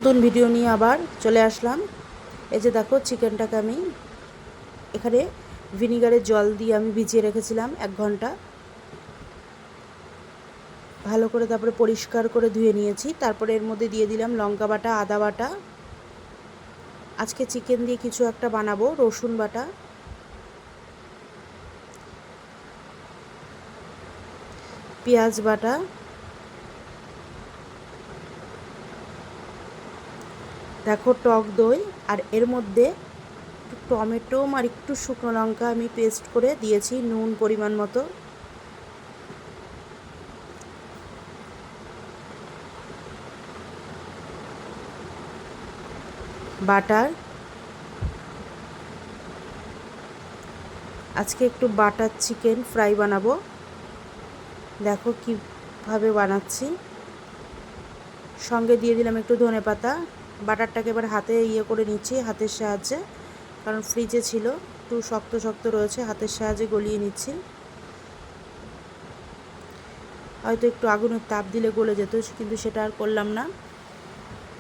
নতুন ভিডিও নিয়ে আবার চলে আসলাম। এই যে দেখো, চিকেনটাকে আমি এখানে ভিনিগারের জল দিয়ে আমি ভিজিয়ে রেখেছিলাম 1 ঘন্টা। ভালো করে তারপরে পরিষ্কার করে ধুয়ে নিয়েছি। তারপরে এর মধ্যে দিয়ে দিলাম লঙ্কা বাটা, আদা বাটা। আজকে চিকেন দিয়ে কিছু একটা বানাবো। রসুন বাটা, পেঁয়াজ বাটা, দেখো টক দই, আর এর মধ্যে একটু টমেটো আর একটু শুকনো লঙ্কা আমি পেস্ট করে দিয়েছি, নুন পরিমাণ মতো। বাটার, আজকে একটু বাটার চিকেন ফ্রাই বানাবো। দেখো কীভাবে বানাচ্ছি। সঙ্গে দিয়ে দিলাম একটু ধনেপাতা। বাটারটাকে এবার হাতে করে নিচ্ছি হাতের সাহায্যে, কারণ ফ্রিজে ছিল, একটু শক্ত শক্ত রয়েছে, হাতের সাহায্যে গলিয়ে নিচ্ছি। হয়তো একটু আগুনের তাপ দিলে গলে যেত, কিন্তু সেটা আর করলাম না।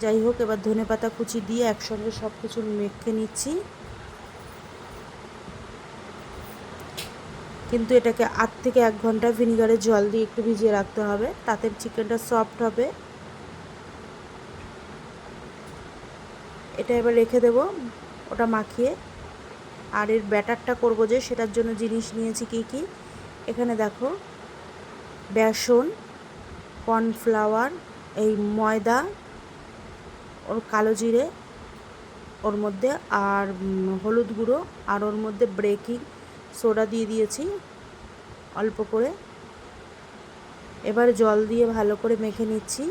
যাই হোক, এবার ধনেপাতা কুচি দিয়ে একসঙ্গে সব কিছু মেখে নিচ্ছি। কিন্তু এটাকে 8 থেকে 1 ঘন্টা ভিনিগারের জল দিয়ে একটু ভিজিয়ে রাখতে হবে, তাতে চিকেনটা সফট হবে। এটা এবার রেখে দেব ওটা মাখিয়ে। আর এর ব্যাটারটা করব যে, সেটার জন্য জিনিস নিয়েছি কি কি। এখানে দেখো, বেসন, কর্নফ্লাওয়ার, এই ময়দা, ওর কালো জিরে ওর মধ্যে, আর হলুদ গুঁড়ো, আর ওর মধ্যে বেকিং সোডা দিয়ে দিয়েছি অল্প করে। এবার জল দিয়ে ভালো করে মেখে নিচ্ছি।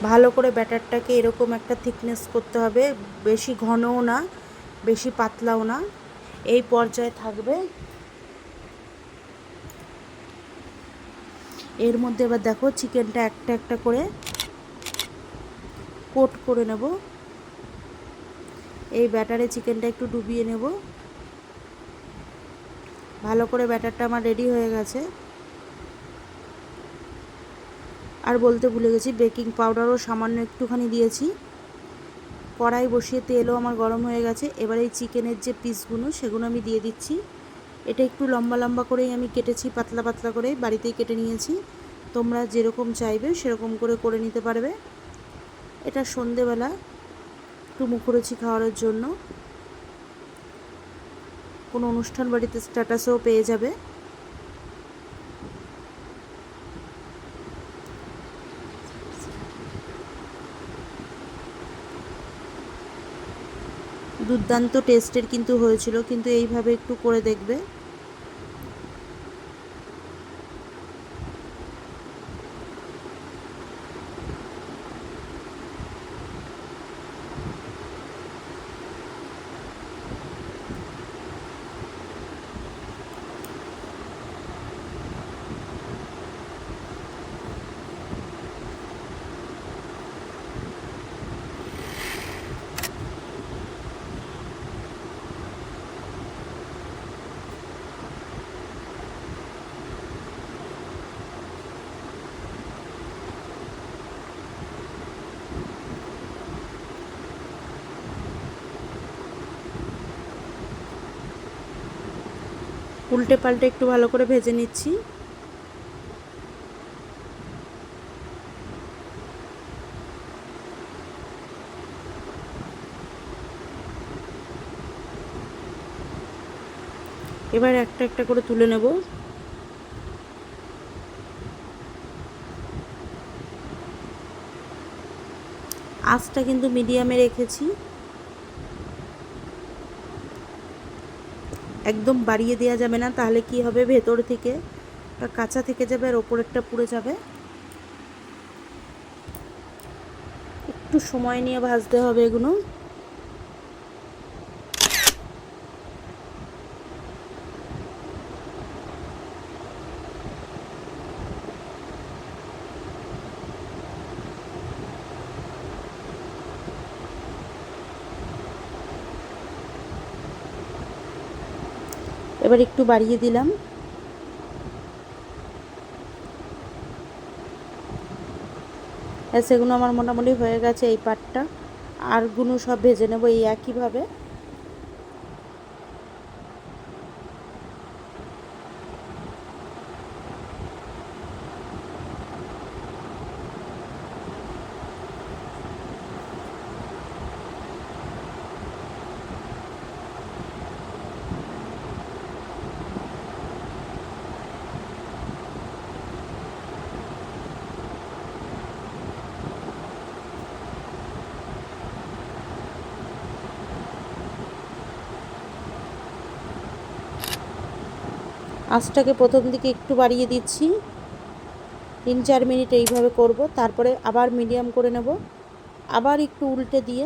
ভালো করে ব্যাটারটাকে এরকম একটা থিকনেস করতে হবে, বেশি ঘনও না বেশি পাতলাও না, এই পর্যায়ে থাকবে। এর মধ্যে এবার দেখো, চিকেনটা একটা একটা করে কোট করে নেব। এই ব্যাটারে চিকেনটা একটু ডুবিয়ে নেব। ভালো করে ব্যাটারটা আমার রেডি হয়ে গেছে। আর বলতে ভুলে গেছি, বেকিং পাউডারও সামান্য একটুখানি দিয়েছি। কড়াই বসিয়ে তেলও আমার গরম হয়ে গেছে। এবার এই চিকেনের যে পিসগুলো, সেগুলো আমি দিয়ে দিচ্ছি। এটা একটু লম্বা লম্বা করেই আমি কেটেছি, পাতলা পাতলা করে বাড়িতেই কেটে নিয়েছি। তোমরা যেরকম চাইবে সেরকম করে নিতে পারবে। এটা সন্ধেবেলা একটু মুখরোচি খাওয়ার জন্য, কোনো অনুষ্ঠান বাড়িতে স্ট্যাটাসেও পেয়ে যাবে। দুর্দান্ত টেস্টের কিন্তু হয়েছিল, কিন্তু এইভাবে একটু করে দেখবে। উল্টে পাল্টে একটু ভালো করে ভেজে নিচ্ছি। এবার একটা একটা করে তুলে নেব। আঁচটা কিন্তু মিডিয়ামে রেখেছি, একদম বাড়িয়ে দেওয়া যাবে না, তাহলে কি হবে, ভেতর থেকে কাঁচা থেকে যাবে আর ওপরেরটা পুড়ে যাবে। একটু সময় নিয়ে ভাজতে হবে এগুলো। এবার একটু বাড়িয়ে দিলাম। সেগুলো আমার মোটামুটি হয়ে গেছে এই পাটটা। আরগুলো সব ভেজে নেব এই একইভাবে। আঁচটাকে প্রথম দিকে একটু বাড়িয়ে দিচ্ছি, 3-4 মিনিট এইভাবে করব। তারপরে আবার মিডিয়াম করে নেব, আবার একটু উল্টে দিয়ে